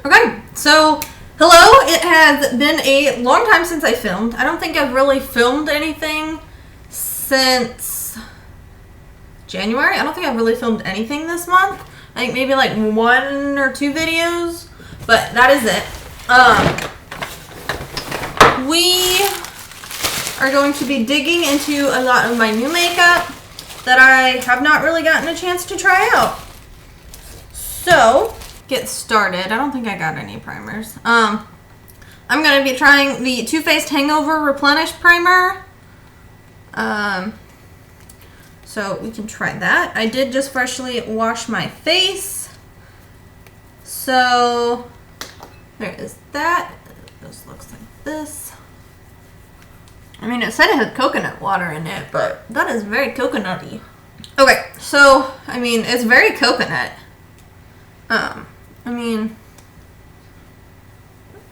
Okay, so hello. It has been a long time since I filmed. I don't think I've really filmed anything since January. I don't think I've really filmed anything this month. I think maybe like 1 or 2 videos, but that is it. We are going to be digging into a lot of my new makeup that I have not really gotten a chance to try out. So, get started. I don't think I got any primers. I'm going to be trying the Too Faced Hangover Replenish Primer. So we can try that. I did just freshly wash my face. So, there is that. It just looks like this. I mean, it said it had coconut water in it, but that is very coconutty. Okay, so, I mean, it's very coconut. I mean,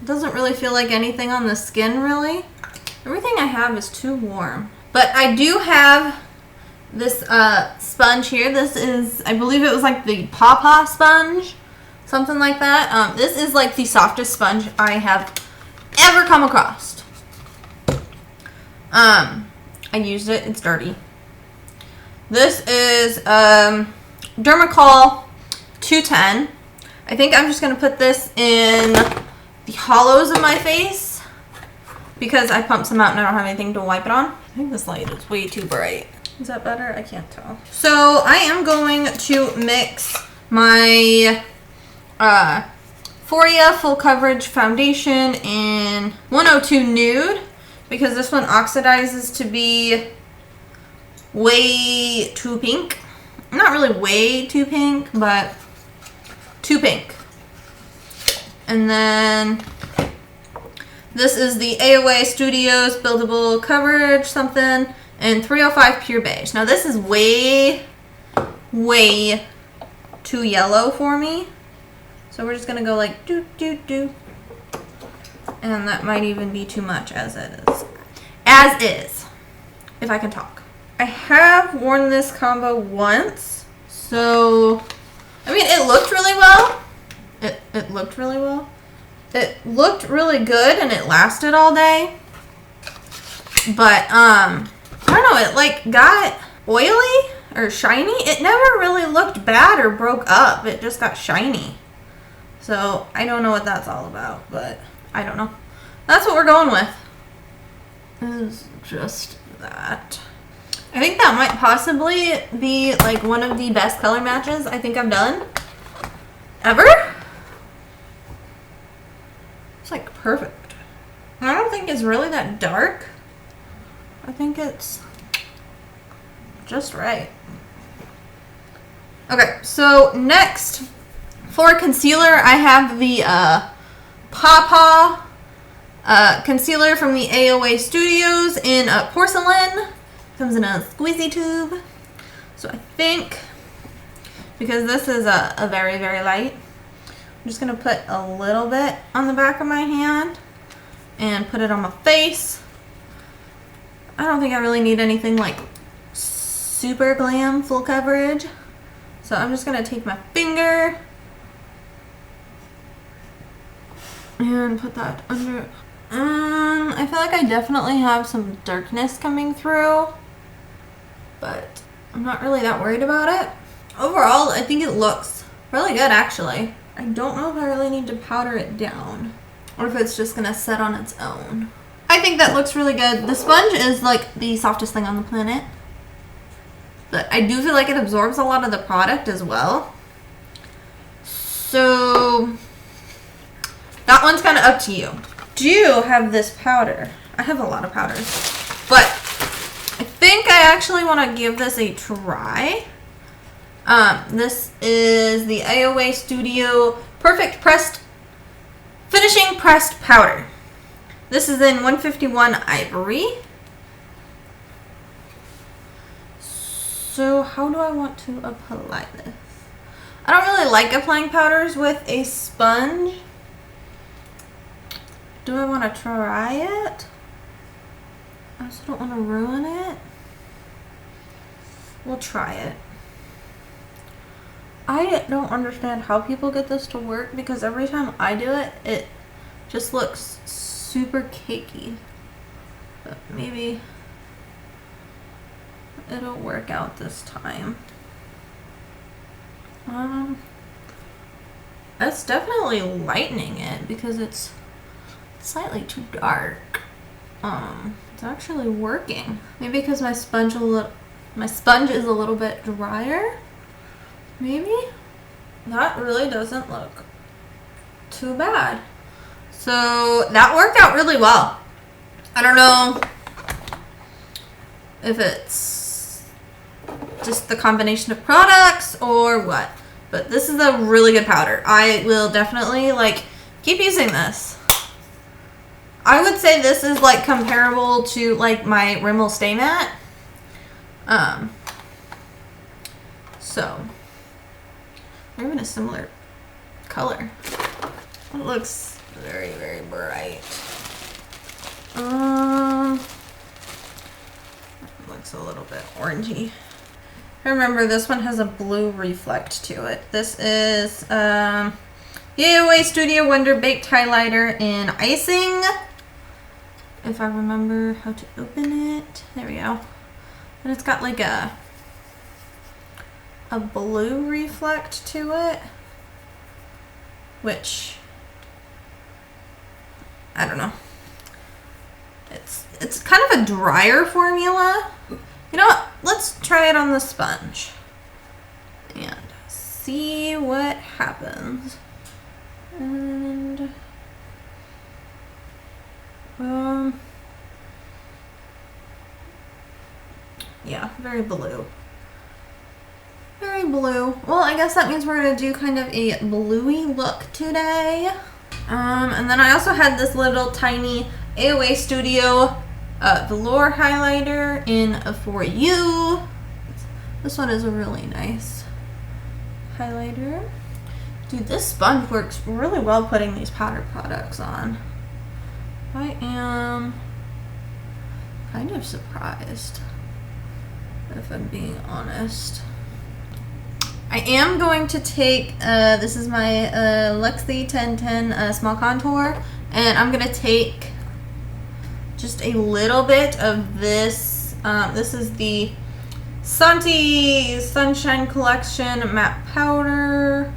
it doesn't really feel like anything on the skin, really. Everything I have is too warm. But I do have this sponge here. This is, I believe it was like the Pawpaw sponge, something like that. This is like the softest sponge I have ever come across. I used it. It's dirty. This is Dermacol 210. I think I'm just going to put this in the hollows of my face because I pumped some out and I don't have anything to wipe it on. I think this light is way too bright. Is that better? I can't tell. So I am going to mix my Euphoria Full Coverage Foundation in 102 Nude because this one oxidizes to be way too pink. Not really way too pink, but too pink. And then this is the AOA Studios Buildable Coverage something and 305 Pure Beige. Now this is way too yellow for me. So we're just gonna go like do. And that might even be too much as it is. As is. If I can talk. I have worn this combo once. So, I mean, it looked really well. It looked really well. It looked really good and it lasted all day. But, I don't know, it like got oily or shiny. It never really looked bad or broke up. It just got shiny. So, I don't know what that's all about, but I don't know. That's what we're going with. Is just that. I think that might possibly be like one of the best color matches I think I've done ever. It's like perfect. I don't think it's really that dark. I think it's just right. Okay, so next for concealer, I have the Pawpaw concealer from the AOA Studios in Porcelain. Comes in a squeezy tube. So I think, because this is a very, very light, I'm just going to put a little bit on the back of my hand and put it on my face. I don't think I really need anything like super glam full coverage. So I'm just going to take my finger and put that under. I feel like I definitely have some darkness coming through, but I'm not really that worried about it. Overall, I think it looks really good, actually. I don't know if I really need to powder it down or if it's just gonna set on its own. I think that looks really good. The sponge is like the softest thing on the planet, but I do feel like it absorbs a lot of the product as well. So that one's kind of up to you. Do you have this powder? I have a lot of powders, but I think I actually want to give this a try. This is the AOA Studio Perfect Pressed Finishing Pressed Powder. This is in 151 Ivory. So how do I want to apply this? I don't really like applying powders with a sponge. Do I want to try it? I also don't want to ruin it. We'll try it. I don't understand how people get this to work because every time I do it, it just looks super cakey. But maybe it'll work out this time. It's definitely lightening it because it's slightly too dark. It's actually working. Maybe because my sponge is a little bit drier. Maybe that really doesn't look too bad. So that worked out really well. I don't know if it's just the combination of products or what, but this is a really good powder. I will definitely keep using this. I would say this is comparable to my Rimmel Stay Matte. So they're even a similar color. It looks very, very bright. Looks a little bit orangey. Remember, this one has a blue reflect to it. This is AOA Studio Wonder Baked Highlighter in Icing. If I remember how to open it. There we go. And it's got a blue reflect to it, which I don't know. It's kind of a drier formula. You know what? Let's try it on the sponge and see what happens. And yeah, very blue. Very blue. Well, I guess that means we're gonna do kind of a bluey look today. And then I also had this little tiny AOA Studio velour highlighter in For You. This one is a really nice highlighter. Dude, this sponge works really well putting these powder products on. I am kind of surprised, if I'm being honest. I am going to take, this is my Luxie 1010 Small Contour, and I'm going to take just a little bit of this. This is the Santi Sunshine Collection Matte Powder.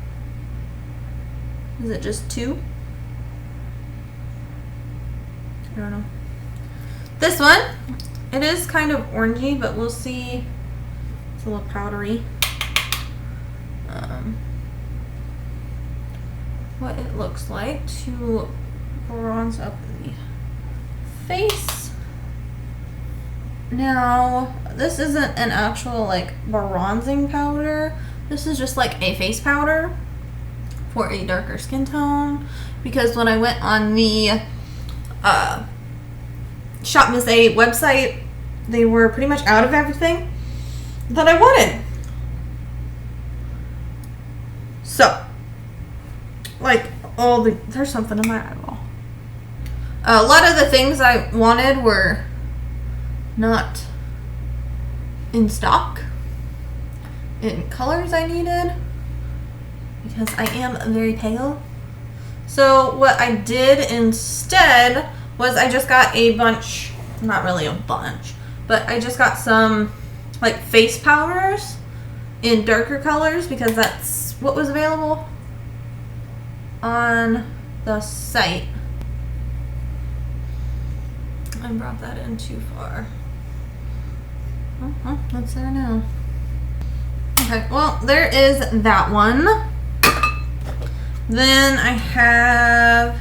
Is it just 2? I don't know. This one, it is kind of orangey, but we'll see. It's a little powdery. What it looks like to bronze up the face. Now, this isn't an actual bronzing powder. This is just a face powder for a darker skin tone, because when I went on the Shop Miss A website, they were pretty much out of everything that I wanted. So, there's something in my eyeball. A lot of the things I wanted were not in stock in colors I needed, because I am very pale. So what I did instead was I just got a bunch, not really a bunch, but I just got some face powders in darker colors because that's what was available on the site. I brought that in too far. Oh, that's there now. Okay, well, there is that one. Then I have,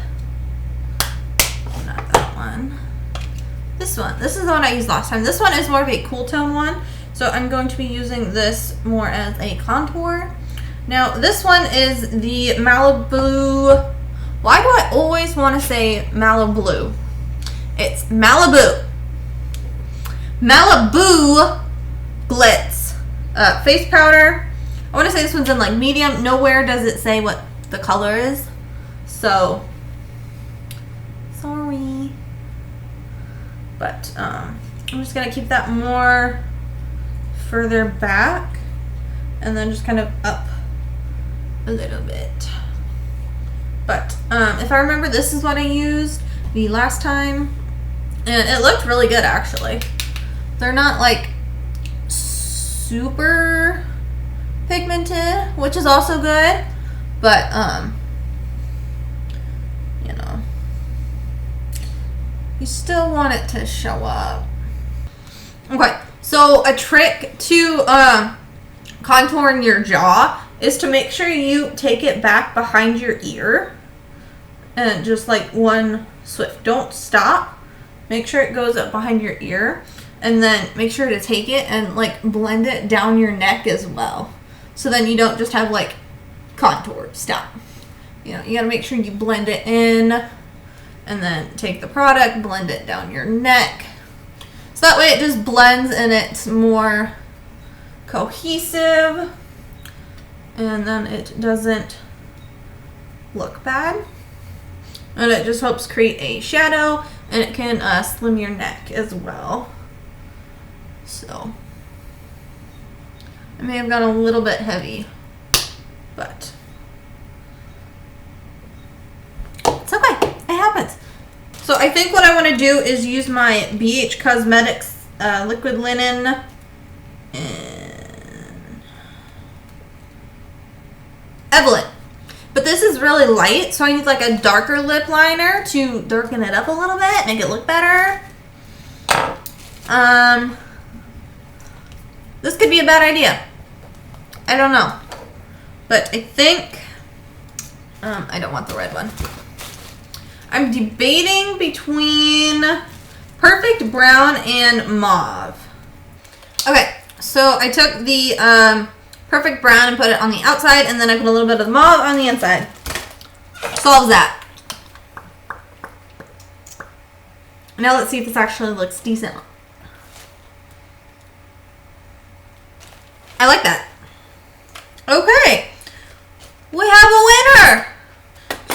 not that one, this one. This is the one I used last time. This one is more of a cool tone one, so I'm going to be using this more as a contour. Now, this one is the Malibu. Why do I always want to say Malibu? It's Malibu. Malibu Glitz face powder. I want to say this one's in medium. Nowhere does it say what the color is. So, sorry. But I'm just going to keep that more further back and then just kind of up a little bit. But if I remember, this is what I used the last time, and it looked really good actually. They're not like super pigmented, which is also good, but you know, you still want it to show up. Okay, so a trick to contouring your jaw is to make sure you take it back behind your ear and just like one swift. Don't stop. Make sure it goes up behind your ear, and then make sure to take it and like blend it down your neck as well. So then you don't just have like contour. Stop. You know, you gotta make sure you blend it in, and then take the product, blend it down your neck. So that way it just blends and it's more cohesive, and then it doesn't look bad. And it just helps create a shadow, and it can slim your neck as well. So I may have gone a little bit heavy, but it's okay. It happens. So I think what I want to do is use my BH Cosmetics liquid linen and Evelyn. But this is really light, so I need like a darker lip liner to darken it up a little bit, make it look better. This could be a bad idea. I don't know. But I think I don't want the red one. I'm debating between Perfect Brown and Mauve. Okay, so I took the Perfect Brown and put it on the outside, and then I put a little bit of the Mauve on the inside. Solves that. Now let's see if this actually looks decent. I like that. Okay, we have a winner.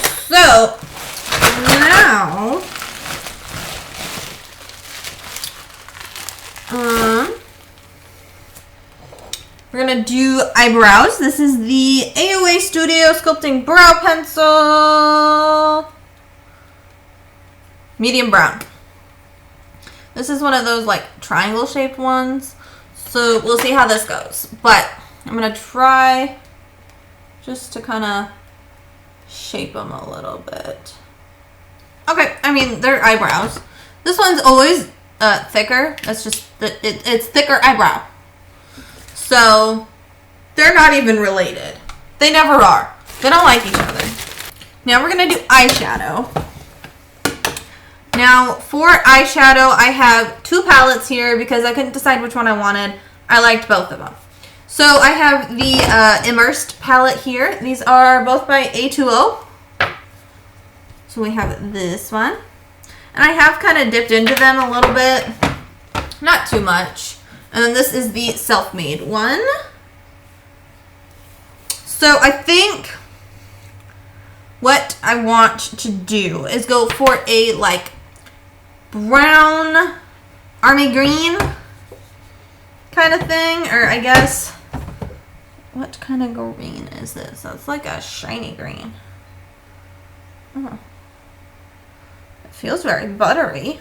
So now we're gonna do eyebrows. This is the AOA Studio Sculpting Brow Pencil, medium brown. This is one of those like triangle shaped ones. So we'll see how this goes. But I'm gonna try just to kind of shape them a little bit. Okay, I mean, they're eyebrows. This one's always thicker. That's just, it's thicker eyebrow. So they're not even related. They never are. They don't like each other. Now we're gonna do eyeshadow. Now for eyeshadow, I have two palettes here because I couldn't decide which one I wanted. I liked both of them. So I have the Immersed palette here. These are both by A2O. So we have this one. And I have kind of dipped into them a little bit. Not too much. And then this is the Self-Made one. So I think what I want to do is go for a like brown army green kind of thing. Or I guess, what kind of green is this? That's like a shiny green. Oh. It feels very buttery.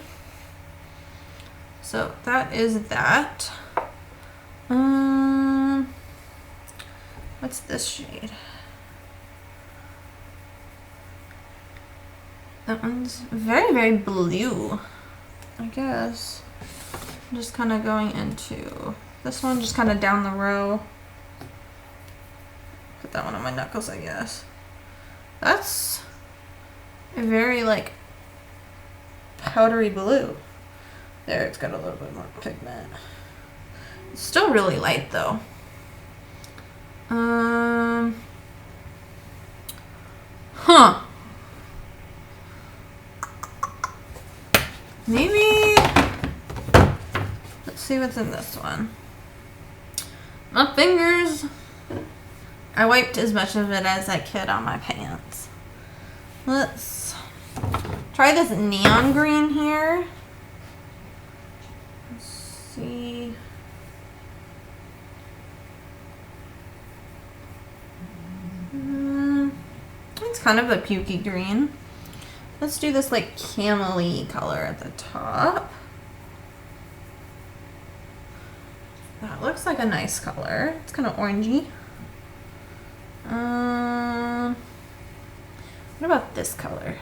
So that is that. What's this shade? That one's very, very blue. I guess. I'm just kind of going into this one, just kind of down the row. Put that one on my knuckles, I guess. That's a very like powdery blue. There, it's got a little bit more pigment. It's still really light though. Maybe, let's see what's in this one. My fingers, I wiped as much of it as I could on my pants. Let's try this neon green here. Let's see. kind of a pukey green. Let's do this like camel-y color at the top. That looks like a nice color. It's kind of orangey. What about this color?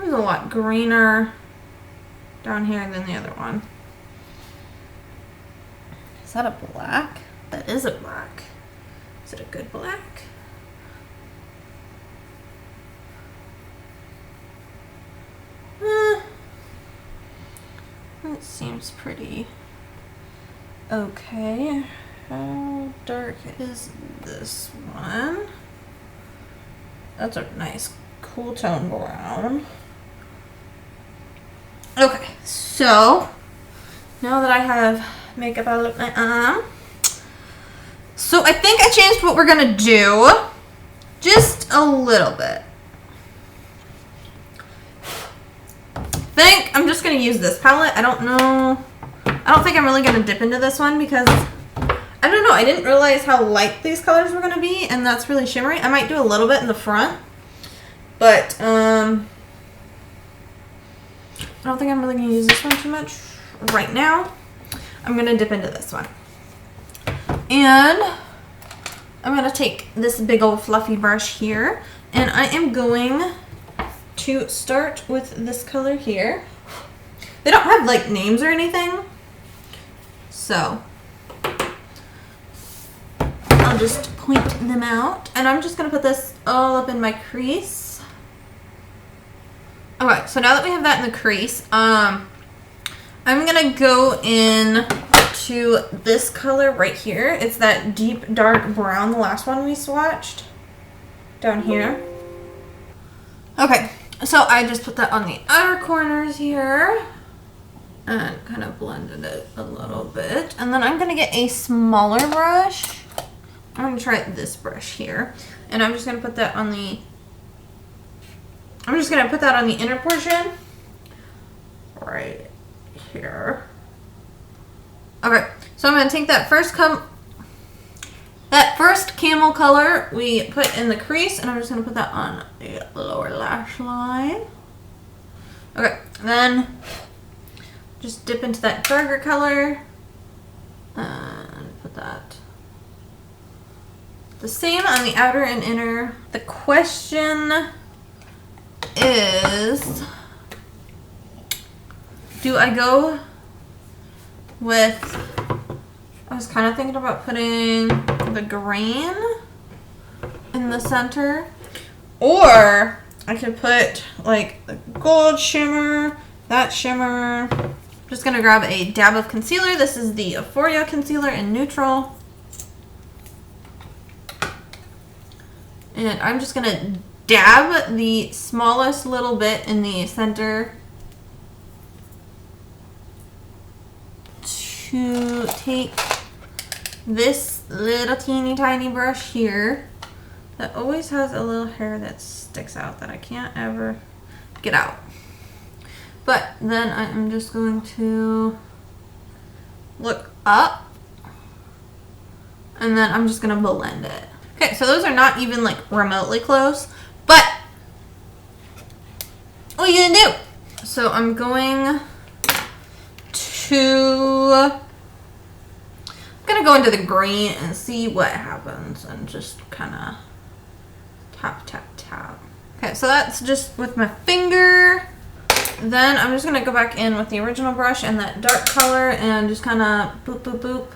It's a lot greener down here than the other one. Is that a black? That is a black. Is it a good black? It seems pretty okay. How dark is this one? That's a nice cool tone brown. Okay, so now that I have makeup all up my arm, so I think I changed what we're gonna do just a little bit. I think I'm just gonna use this palette. I don't know. I don't think I'm really gonna dip into this one because I don't know. I didn't realize how light these colors were gonna be, and that's really shimmery. I might do a little bit in the front, but I don't think I'm really gonna use this one too much right now. I'm gonna dip into this one, and I'm gonna take this big old fluffy brush here, and I am going to start with this color here. They don't have like names or anything, so I'll just point them out, and I'm just gonna put this all up in my crease. Okay, so now that we have that in the crease, I'm gonna go in to this color right here. It's that deep dark brown, the last one we swatched down here. Okay, so I just put that on the outer corners here and kind of blended it a little bit. And then I'm gonna get a smaller brush. I'm gonna try this brush here, and I'm just gonna put that on the inner portion right here. Okay, so I'm gonna take that first camel color we put in the crease, and I'm just gonna put that on the lower lash line. Okay, then just dip into that darker color and put that the same on the outer and inner. The question is, do I go with, I was kind of thinking about putting the green in the center, or I could put like the gold shimmer, that shimmer. I'm just gonna grab a dab of concealer. This is the Euphoria concealer in neutral, and I'm just gonna dab the smallest little bit in the center to take this little teeny tiny brush here that always has a little hair that sticks out that I can't ever get out. But then I am just going to look up, and then I'm just gonna blend it. Okay, so those are not even like remotely close, but what are you gonna do? So I'm going to go into the green and see what happens, and just kind of tap, tap, tap. Okay, so that's just with my finger. Then I'm just gonna go back in with the original brush and that dark color and just kind of boop, boop, boop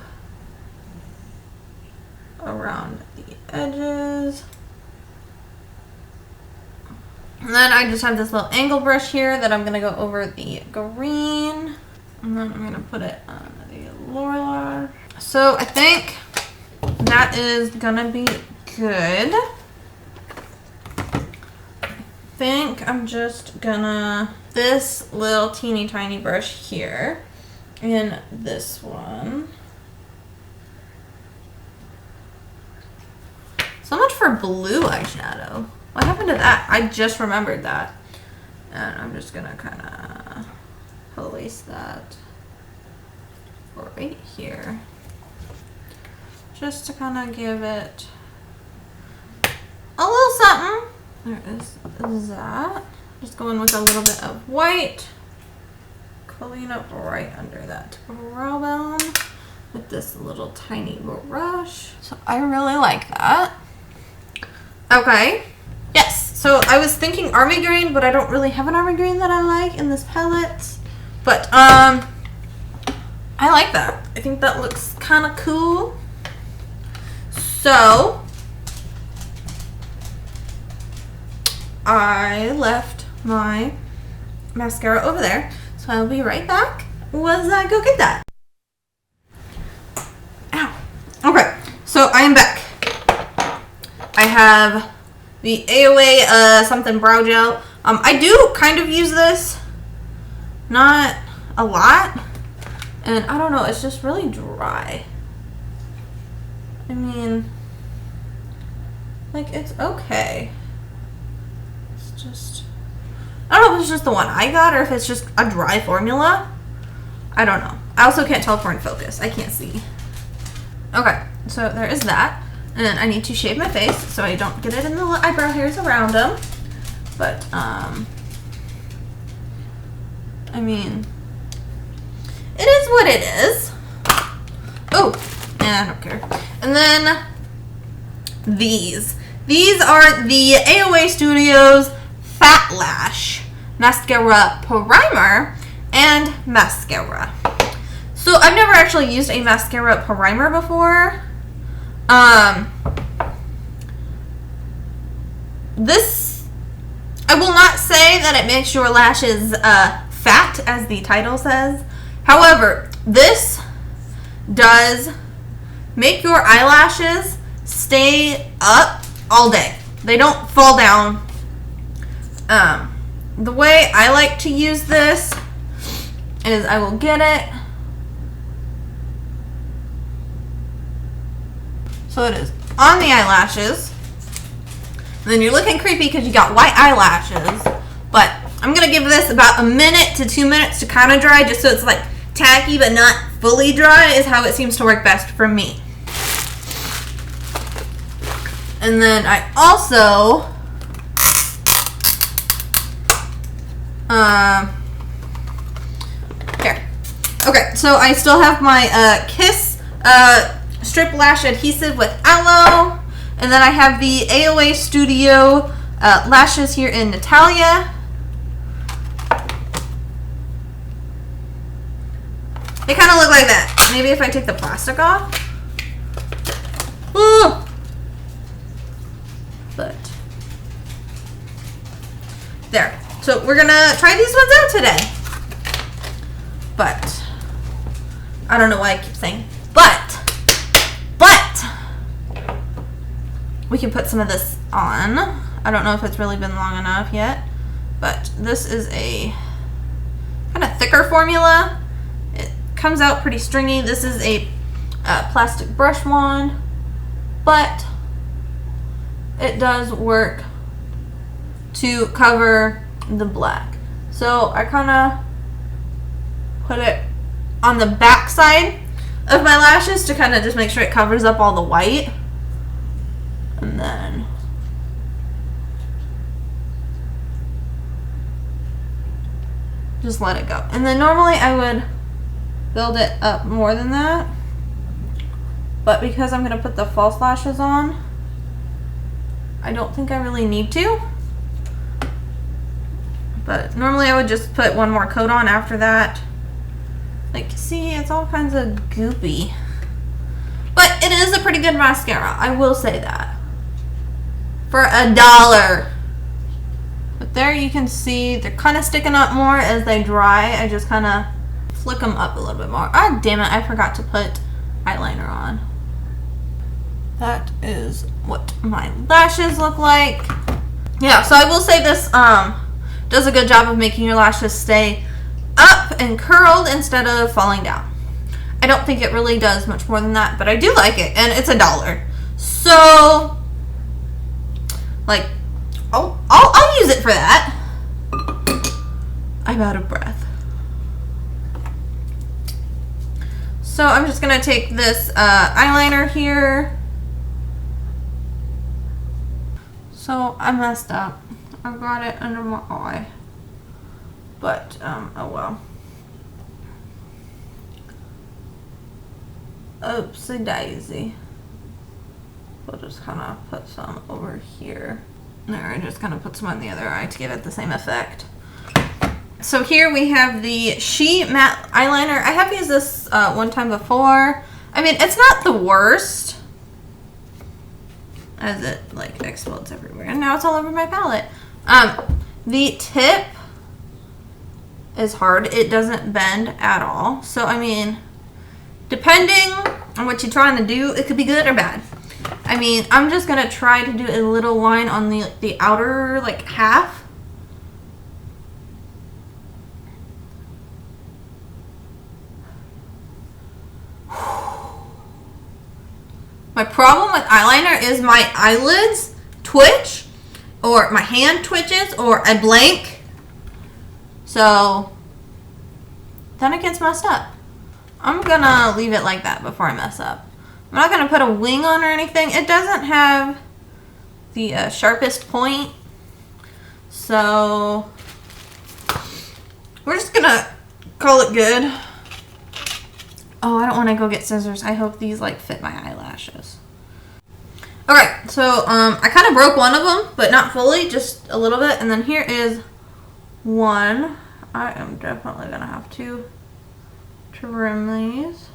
around the edges. And then I just have this little angle brush here that I'm gonna go over the green, and then I'm gonna put it on the lower lash. So I think that is gonna be good. I think I'm just gonna, this little teeny tiny brush here in this one. So much for blue eyeshadow. What happened to that? I just remembered that. And I'm just gonna kind of place that right here. Just to kind of give it a little something. There is that. Just going with a little bit of white. Clean up right under that brow bone with this little tiny brush. So I really like that. Okay. Yes. So I was thinking army green, but I don't really have an army green that I like in this palette. But I like that. I think that looks kind of cool. So I left my mascara over there. So I'll be right back once I go get that. Ow. Okay, so I am back. I have the AOA something brow gel. I do kind of use this, not a lot, and I don't know, it's just really dry. I mean, like, it's okay. It's just, I don't know if it's just the one I got or if it's just a dry formula. I don't know. I also can't tell if we're in focus. I can't see. Okay, so there is that. And I need to shave my face so I don't get it in the eyebrow hairs around them. But, I mean, it is what it is. Oh, I don't care. And then these. These are the AOA Studios Fat Lash Mascara Primer and Mascara. So I've never actually used a mascara primer before. This, I will not say that it makes your lashes fat, as the title says. However, this does make your eyelashes stay up all day. They don't fall down. The way I like to use this is I will get it. So it is on the eyelashes. And then you're looking creepy because you got white eyelashes. But I'm going to give this about a minute to 2 minutes to kind of dry, just so it's like tacky but not fully dry is how it seems to work best for me. And then I also here. Okay, so I still have my Kiss strip lash adhesive with aloe, and then I have the AOA Studio lashes here in Natalia. They kind of look like that. Maybe if I take the plastic off. Ooh. But there. So we're gonna try these ones out today. But I don't know why I keep saying but we can put some of this on. I don't know if it's really been long enough yet, but this is a kind of thicker formula. It comes out pretty stringy. This is a plastic brush wand, but it does work to cover the black. So I kind of put it on the back side of my lashes to kind of just make sure it covers up all the white. And then just let it go. And then normally I would build it up more than that, but because I'm going to put the false lashes on, I don't think I really need to. But normally I would just put one more coat on after that. Like, see, it's all kinds of goopy. But it is a pretty good mascara, I will say that. For $1. But there you can see they're kind of sticking up more as they dry. I just kind of flick them up a little bit more. Ah, damn it, I forgot to put eyeliner on. That is what my lashes look like. Yeah, so I will say this does a good job of making your lashes stay up and curled instead of falling down. I don't think it really does much more than that, but I do like it, and it's $1. So, like, I'll use it for that. I'm out of breath. So I'm just going to take this eyeliner here. So I messed up. I got it under my eye. But, oh well. Oopsie daisy. We'll just kind of put some over here. There, I just kind of put some on the other eye to give it the same effect. So here we have the She Matte Eyeliner. I have used this one time before. I mean, it's not the worst, as it like explodes everywhere. And now it's all over my palette. The tip is hard. It doesn't bend at all. So, I mean, depending on what you're trying to do, it could be good or bad. I mean, I'm just going to try to do a little line on the outer, like, half. My problem with eyeliner is my eyelids twitch, or my hand twitches, or I blank. So, then it gets messed up. I'm gonna leave it like that before I mess up. I'm not gonna put a wing on or anything. It doesn't have the sharpest point. So, we're just gonna call it good. Oh, I don't want to go get scissors. I hope these like fit my eyelashes. Okay, so I kind of broke one of them, but not fully, just a little bit. And then here is one. I am definitely gonna have to trim these.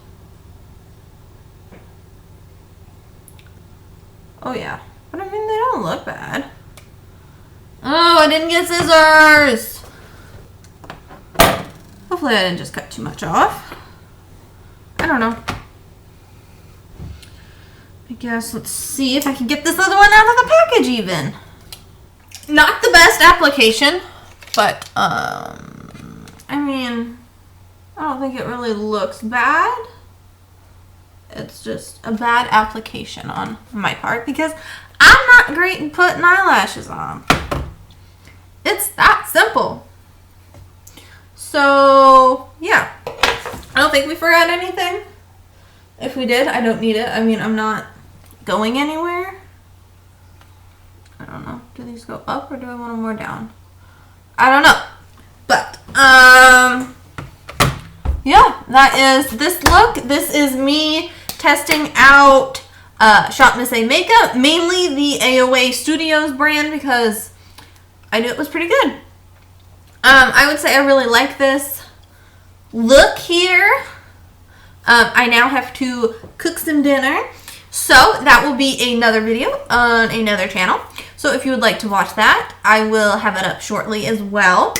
Oh yeah, but I mean they don't look bad. Oh, I didn't get scissors. Hopefully I didn't just cut too much off. I don't know. I guess let's see if I can get this other one out of the package even. Not the best application, but I mean, I don't think it really looks bad. It's just a bad application on my part because I'm not great at putting eyelashes on. It's that simple. So, yeah. I don't think we forgot anything. If we did, I don't need it. I mean, I'm not going anywhere. I don't know. Do these go up or do I want them more down? I don't know. But, yeah, that is this look. This is me testing out Shop Miss A makeup. Mainly the AOA Studios brand because I knew it was pretty good. I would say I really like this look here. I now have to cook some dinner. So that will be another video on another channel. So if you would like to watch that, I will have it up shortly as well.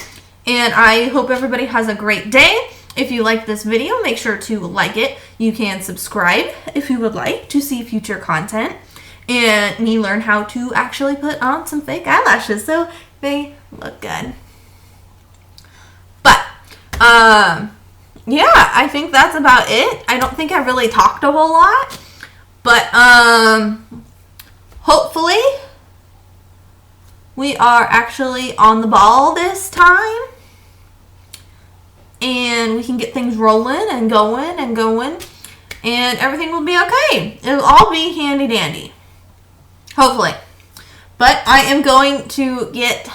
And I hope everybody has a great day. If you like this video, make sure to like it. You can subscribe if you would like to see future content and me learn how to actually put on some fake eyelashes so they look good. But, yeah, I think that's about it. I don't think I really talked a whole lot. But, hopefully we are actually on the ball this time. And we can get things rolling and going and going. And everything will be okay. It'll all be handy dandy. Hopefully. But I am going to get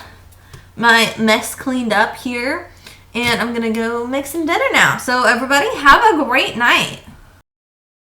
my mess cleaned up here. And I'm going to go make some dinner now. So everybody have a great night.